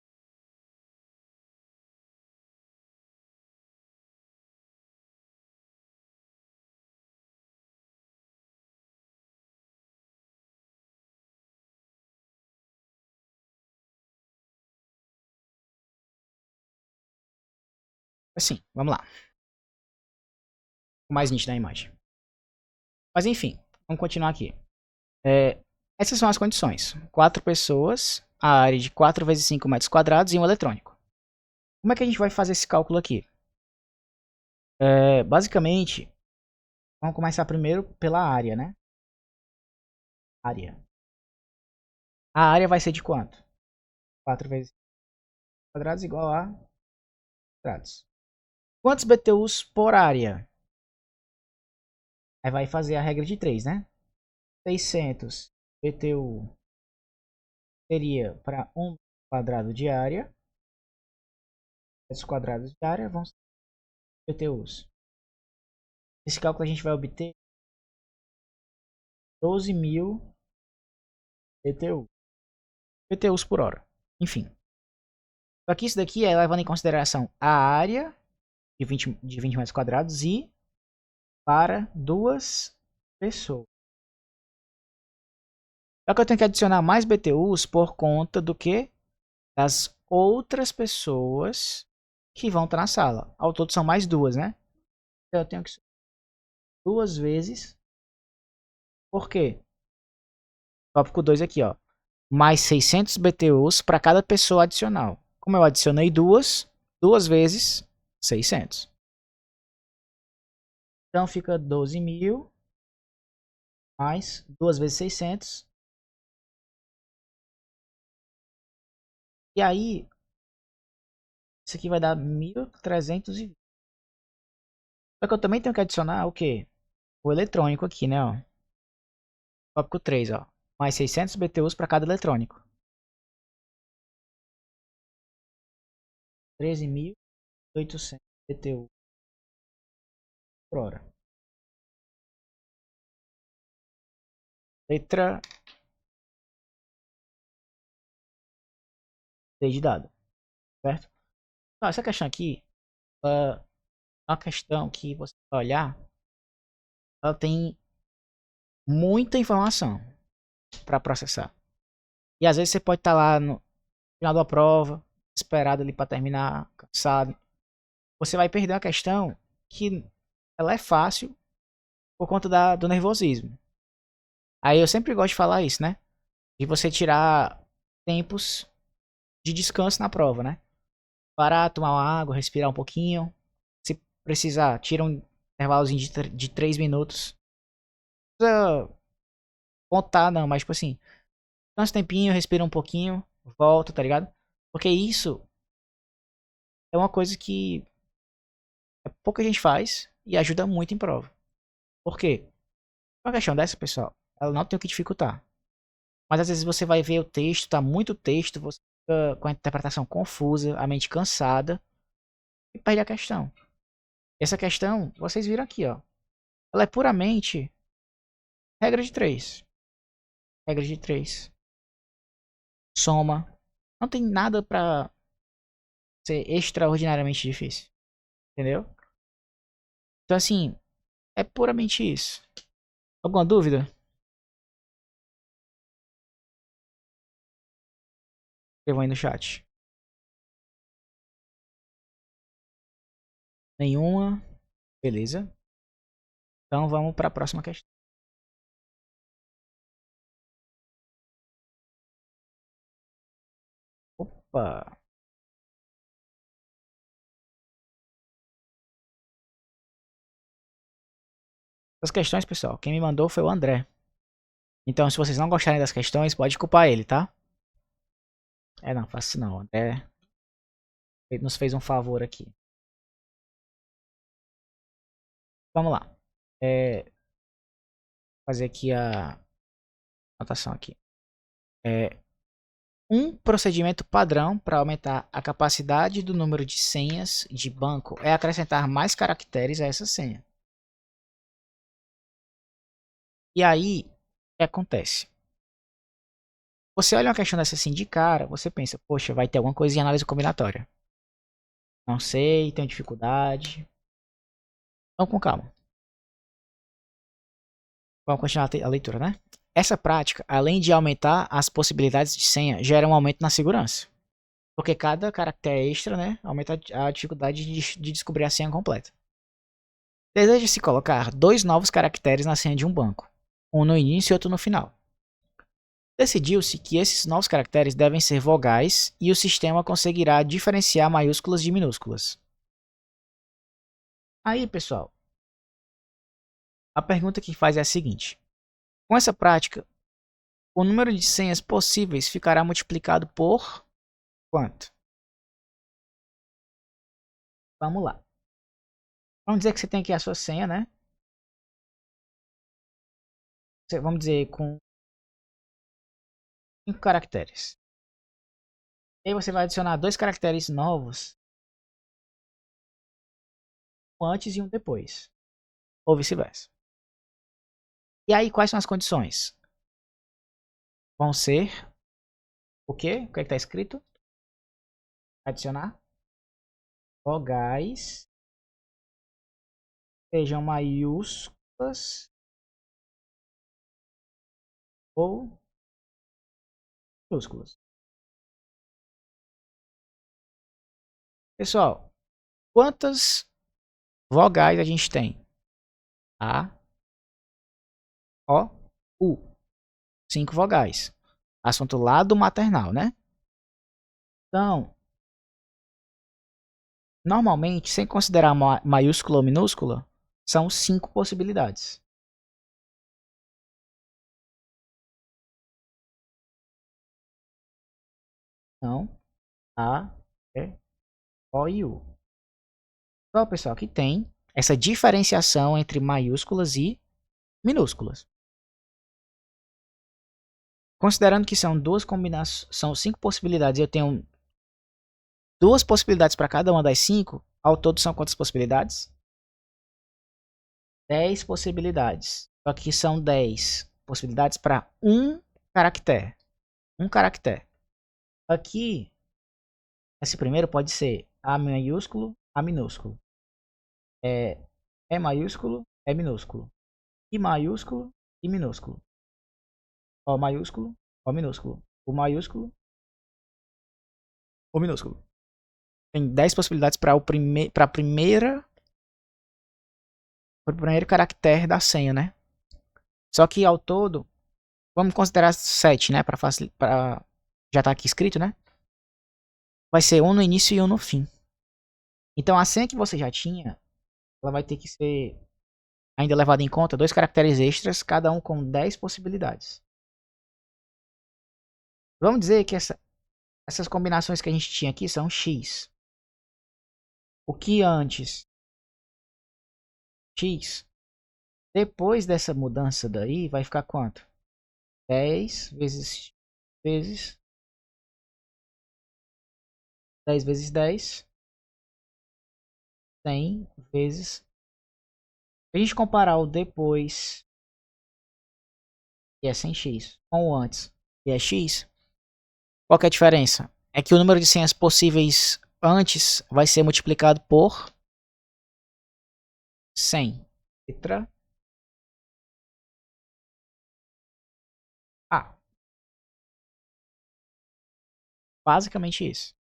Assim, vamos lá. Mais nítido na imagem. Mas enfim, vamos continuar aqui. Essas são as condições. 4 pessoas, a área de 4 vezes 5 metros quadrados e um eletrônico. Como é que a gente vai fazer esse cálculo aqui? Basicamente, vamos começar primeiro pela área, né? Área. A área vai ser de quanto? 4 vezes 5 quadrados igual a quadrados. Quantos BTUs por área? Aí vai fazer a regra de 3, né? 600 BTU seria para 1 quadrado de área. Metros quadrados de área vão ser BTUs. Esse cálculo a gente vai obter 12.000 BTU. BTUs por hora. Enfim. Só que isso daqui é levando em consideração a área de 20 metros quadrados e para 2 pessoas. Só que eu tenho que adicionar mais BTUs por conta do que? Das outras pessoas que vão estar na sala. Ao todo são mais 2, né? Então eu tenho que 2 vezes. Por quê? Tópico 2 aqui, ó. Mais 600 BTUs para cada pessoa adicional. Como eu adicionei 2 vezes 600. Então fica 12.000 mais 2 vezes 600. E aí, isso aqui vai dar 1.320. Só que eu também tenho que adicionar o quê? O eletrônico aqui, né? Ó. Tópico 3, ó. Mais 600 BTUs para cada eletrônico. 13.800 BTU por hora. Letra D de dado. Certo? Então, essa questão aqui é uma questão que você vai olhar. Ela tem muita informação para processar. E às vezes você pode estar lá no final da prova, esperado ali para terminar, cansado. Você vai perder uma questão que ela é fácil por conta do nervosismo. Aí eu sempre gosto de falar isso, né? De você tirar tempos de descanso na prova, né? Parar, tomar uma água, respirar um pouquinho. Se precisar, tira um intervalozinho de 3 minutos. Não precisa contar, não, mas tipo assim, dá uns tempinho, respira um pouquinho, volta, tá ligado? Porque isso é uma coisa que pouca gente faz e ajuda muito em prova. Por quê? Uma questão dessa, pessoal, ela não tem o que dificultar. Mas às vezes você vai ver o texto, tá muito texto, você fica com a interpretação confusa, a mente cansada e perde a questão. Essa questão, vocês viram aqui, ó. Ela é puramente regra de 3. Regra de 3. Soma. Não tem nada pra ser extraordinariamente difícil. Entendeu? Então assim, é puramente isso. Alguma dúvida? Escrevam aí no chat. Nenhuma. Beleza. Então vamos para a próxima questão. Opa. As questões, pessoal, quem me mandou foi o André. Então, se vocês não gostarem das questões, pode culpar ele, tá? Não, faço isso não. André ele nos fez um favor aqui. Vamos lá. Fazer aqui a anotação aqui. Um procedimento padrão para aumentar a capacidade do número de senhas de banco é acrescentar mais caracteres a essa senha. E aí, o que acontece? Você olha uma questão dessa assim de cara, você pensa, poxa, vai ter alguma coisa em análise combinatória. Não sei, tenho dificuldade. Vamos com calma. Vamos continuar a leitura, né? Essa prática, além de aumentar as possibilidades de senha, gera um aumento na segurança. Porque cada caractere extra, né, aumenta a dificuldade de descobrir a senha completa. Deseja-se colocar 2 novos caracteres na senha de um banco, um no início e outro no final. Decidiu-se que esses novos caracteres devem ser vogais e o sistema conseguirá diferenciar maiúsculas de minúsculas. Aí, pessoal, a pergunta que faz é a seguinte: com essa prática, o número de senhas possíveis ficará multiplicado por quanto? Vamos lá. Vamos dizer que você tem aqui a sua senha, né? Vamos dizer com 5 caracteres. E aí você vai adicionar 2 caracteres novos, um antes e um depois, ou vice-versa. E aí quais são as condições? Vão ser o quê? O que é que está escrito? Adicionar vogais, sejam maiúsculas ou minúsculas. Pessoal, quantas vogais a gente tem? A, O, U. 5 vogais. Assunto lá do maternal, né? Então, normalmente, sem considerar maiúscula ou minúscula, são 5 possibilidades. Então, A, E, O e U. Então, pessoal, aqui tem essa diferenciação entre maiúsculas e minúsculas. Considerando que são 2 combinações, são 5 possibilidades, e eu tenho 2 possibilidades para cada uma das 5, ao todo são quantas possibilidades? 10 possibilidades. Só que são 10 possibilidades para um caractere. Um caractere. Aqui, esse primeiro pode ser A maiúsculo, A minúsculo. E maiúsculo, E minúsculo. I maiúsculo, I minúsculo. O maiúsculo, O minúsculo. O maiúsculo, O minúsculo. Tem 10 possibilidades para o primeiro caractere da senha, né? Só que ao todo, vamos considerar 7, né? Já tá aqui escrito, né? Vai ser um no início e um no fim. Então a senha que você já tinha, ela vai ter que ser ainda levada em conta 2 caracteres extras, cada um com 10 possibilidades. Vamos dizer que essas combinações que a gente tinha aqui são X. O que antes X, depois dessa mudança daí, vai ficar quanto? 10 vezes 10 vezes 10, 100 vezes. Se a gente comparar o depois, que é 100x, com o antes, que é x, qual que é a diferença? É que o número de senhas possíveis antes vai ser multiplicado por 100. Letra A. Basicamente isso.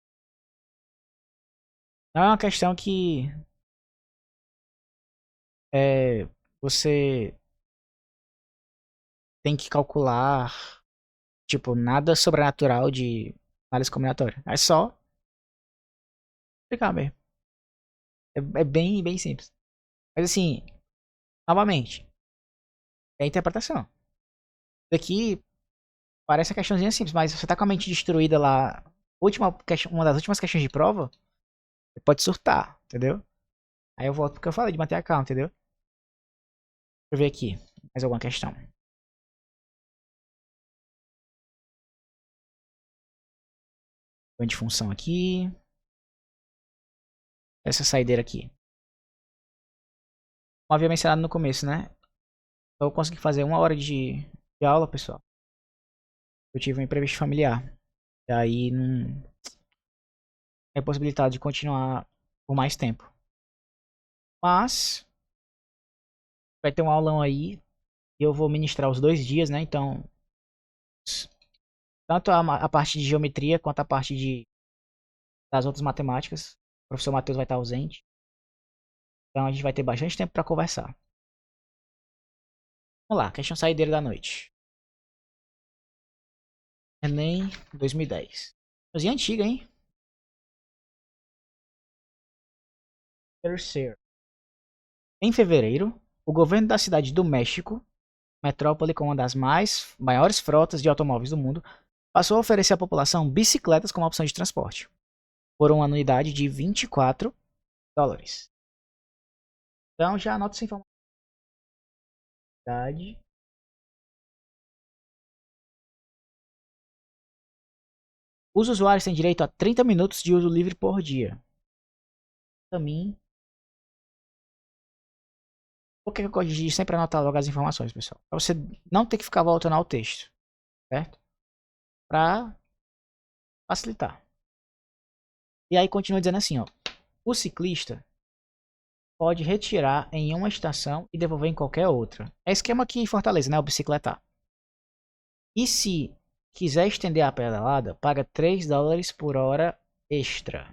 Não é uma questão que você tem que calcular, tipo, nada sobrenatural de análise combinatória. É só explicar mesmo. É bem simples. Mas assim, novamente, É a interpretação. Isso aqui parece uma questãozinha simples, mas você tá com a mente destruída lá, uma das últimas questões de prova, você pode surtar, entendeu? Aí eu volto porque eu falei de manter a calma, entendeu? Deixa eu ver aqui, mais alguma questão. Grande função aqui. Essa saideira aqui. Como havia mencionado no começo, né? Eu consegui fazer 1 hora de aula, pessoal. Eu tive um imprevisto familiar. E aí não é possibilidade de continuar por mais tempo. Mas vai ter um aulão aí. E eu vou ministrar os 2 dias, né? Então, tanto a parte de geometria quanto a parte das outras matemáticas. O professor Matheus vai estar ausente. Então a gente vai ter bastante tempo para conversar. Vamos lá, questão saideira da noite. Enem 2010. Coisinha antiga, hein? Terceiro. Em fevereiro, o governo da cidade do México, metrópole com uma das maiores frotas de automóveis do mundo, passou a oferecer à população bicicletas como opção de transporte, por uma anuidade de $24. Então já anota essa informação. Os usuários têm direito a 30 minutos de uso livre por dia. Também. Por que eu gosto de sempre anotar logo as informações, pessoal? Pra você não ter que ficar voltando ao texto, certo? Pra facilitar. E aí continua dizendo assim, ó. O ciclista pode retirar em uma estação e devolver em qualquer outra. É esquema aqui em Fortaleza, né? O bicicletar. E se quiser estender a pedalada, paga $3 por hora extra.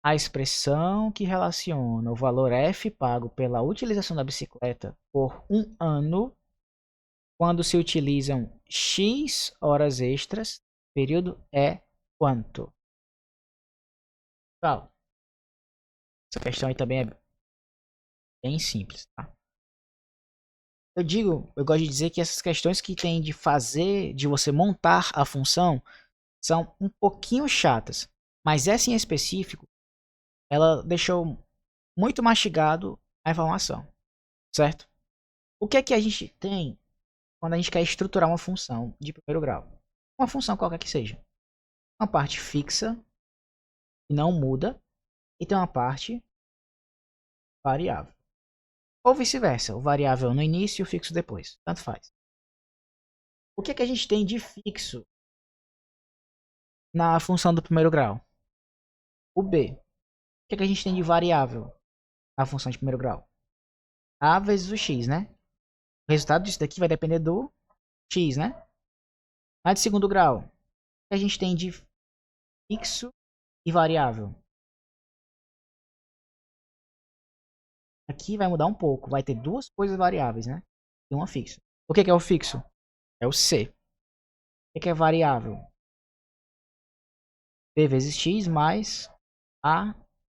A expressão que relaciona o valor F pago pela utilização da bicicleta por 1 ano, quando se utilizam X horas extras, período é quanto? Pessoal, essa questão aí também é bem simples, tá? Eu gosto de dizer que essas questões que tem de fazer, de você montar a função, são um pouquinho chatas. Mas essa em específico, ela deixou muito mastigado a informação, certo? O que é que a gente tem quando a gente quer estruturar uma função de primeiro grau? Uma função qualquer que seja. Uma parte fixa, que não muda, e tem uma parte variável. Ou vice-versa, o variável no início e o fixo depois. Tanto faz. O que é que a gente tem de fixo na função do primeiro grau? O b. O que é que a gente tem de variável na função de primeiro grau? A vezes o x, né? O resultado disso daqui vai depender do x, né? Na de segundo grau, o que a gente tem de fixo e variável? Aqui vai mudar um pouco. Vai ter duas coisas variáveis, né? E uma fixa. O que é o fixo? É o c. O que é variável? B vezes x mais a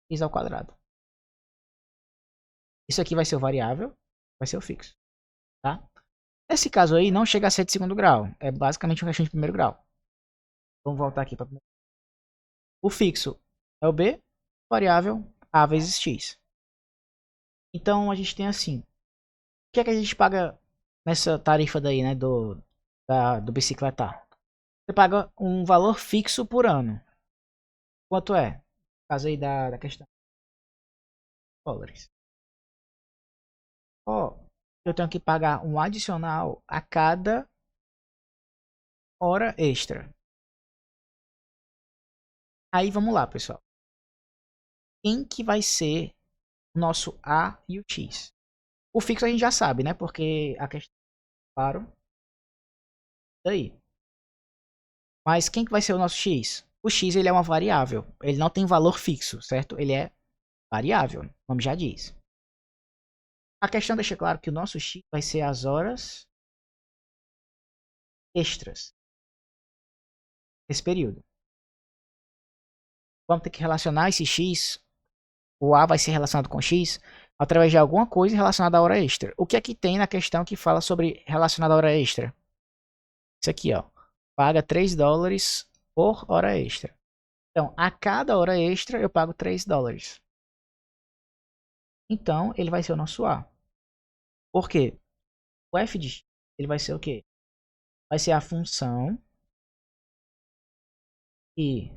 x ao quadrado. Isso aqui vai ser o variável, vai ser o fixo, tá? Nesse caso aí, não chega a ser de segundo grau. É basicamente uma questão de primeiro grau. Vamos voltar aqui para primeiro. O fixo é o b, variável a vezes x. Então a gente tem assim. O que é que a gente paga nessa tarifa daí, né, do bicicletar? Você paga um valor fixo por ano. Quanto é? No caso aí da questão. $. Ó, eu tenho que pagar um adicional a cada hora extra. Aí vamos lá, pessoal. Quem que vai ser o nosso A e o X? O fixo a gente já sabe, né? Porque a questão, claro, daí. Mas quem que vai ser o nosso X? O X ele é uma variável. Ele não tem valor fixo, certo? Ele é variável, o nome já diz. A questão deixa claro que o nosso X vai ser as horas extras desse período. Vamos ter que relacionar esse X. O A vai ser relacionado com X através de alguma coisa relacionada à hora extra. O que é que tem na questão que fala sobre relacionada à hora extra? Isso aqui, ó. Paga 3 dólares por hora extra. Então, a cada hora extra eu pago 3 dólares. Então, ele vai ser o nosso A. Por quê? O f de x, ele vai ser o quê? Vai ser a função que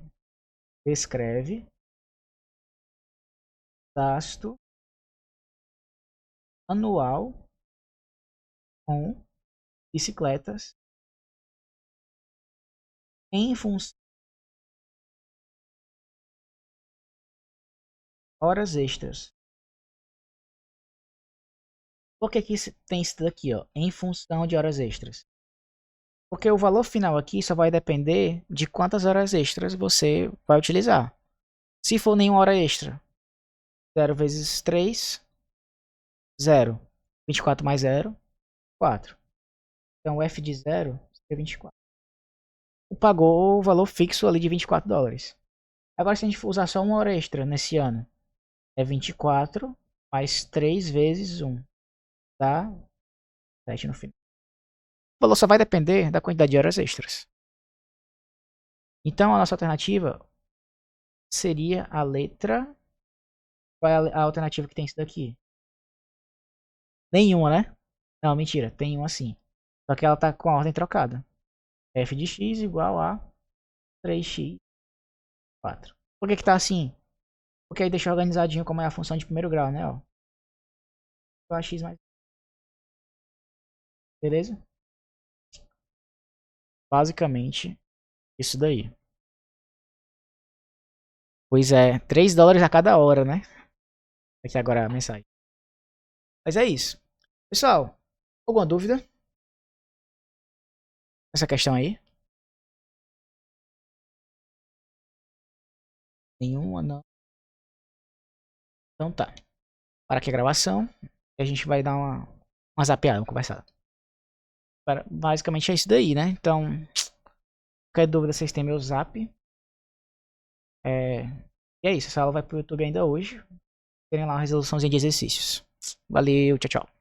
descreve gasto anual com bicicletas em função de horas extras. Por que tem isso daqui, ó? Em função de horas extras. Porque o valor final aqui só vai depender de quantas horas extras você vai utilizar. Se for nenhuma hora extra, 0 vezes 3, 0. 24 mais 0, 4. Então o f de 0 é 24. Pagou o valor fixo ali de 24 dólares. Agora se a gente usar só uma hora extra nesse ano, é 24 mais 3 vezes 1. Dá 7 no final. O valor só vai depender da quantidade de horas extras. Então a nossa alternativa seria a letra... Qual é a alternativa que tem isso daqui? Nenhuma, né? Não, mentira. Tem uma sim. Só que ela tá com a ordem trocada. F de x igual a 3x 4. Por que que tá assim? Porque aí deixa organizadinho como é a função de primeiro grau, né? Ó. A x mais... Beleza? Basicamente, isso daí. Pois é, 3 dólares a cada hora, né? Aqui agora a mensagem. Mas é isso. Pessoal, alguma dúvida? Essa questão aí? Nenhuma, não. Então tá. Para aqui a gravação. E a gente vai dar uma zapeada, uma conversada. Basicamente é isso daí, né? Então, qualquer dúvida vocês têm meu zap. E é isso. Essa aula vai pro YouTube ainda hoje. Terem lá uma resoluçãozinha de exercícios. Valeu, tchau, tchau.